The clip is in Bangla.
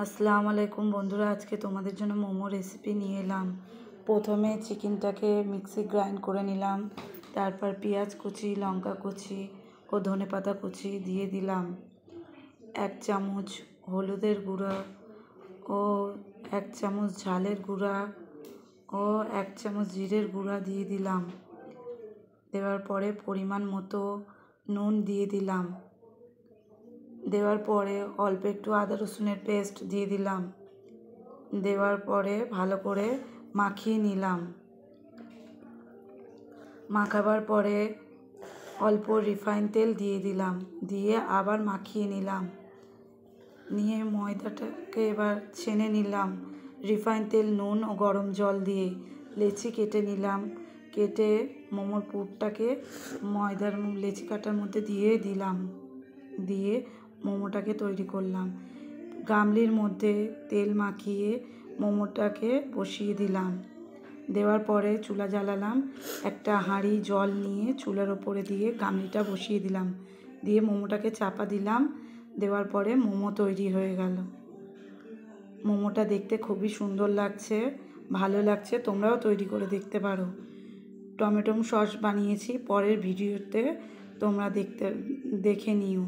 আসসালামু আলাইকুম বন্ধুরা, আজকে তোমাদের জন্য মোমো রেসিপি নিয়ে এলাম। প্রথমে চিকেনটাকে মিক্সি গ্রাইন্ড করে নিলাম, তারপর পেঁয়াজ কুচি, লঙ্কা কুচি ও ধনেপাতা কুচি দিয়ে দিলাম। 1 চামচ হলুদের গুঁড়া ও 1 চামচ ঝালের গুঁড়া ও 1 চামচ জিরের গুঁড়া দিয়ে দিলাম। দেওয়ার পরে পরিমাণ মতো নুন দিয়ে দিলাম। দেওয়ার পরে অল্প একটু আদা রসুনের পেস্ট দিয়ে দিলাম। দেওয়ার পরে ভালো করে মাখিয়ে নিলাম। মাখাবার পরে অল্প রিফাইন তেল দিয়ে দিলাম, দিয়ে আবার মাখিয়ে নিলাম। নিয়ে ময়দাটাকে এবার ছেনে নিলাম রিফাইন তেল, নুন ও গরম জল দিয়ে। লেচি কেটে নিলাম, কেটে মোমোর পুরটাকে ময়দার লেচি কাটার মধ্যে দিয়ে দিলাম, দিয়ে মোমোটাকে তৈরি করলাম। গামলির মধ্যে তেল মাখিয়ে মোমোটাকে বসিয়ে দিলাম। দেওয়ার পরে চুলা জ্বালালাম, একটা হাঁড়ি জল নিয়ে চুলার ওপরে দিয়ে গামলিটা বসিয়ে দিলাম, দিয়ে মোমোটাকে চাপা দিলাম। দেওয়ার পরে মোমো তৈরি হয়ে গেল। মোমোটা দেখতে খুবই সুন্দর লাগছে, ভালো লাগছে, তোমরাও তৈরি করে দেখতে পারো। টমেটো সস বানিয়েছি, পরের ভিডিওতে তোমরা দেখে নিও।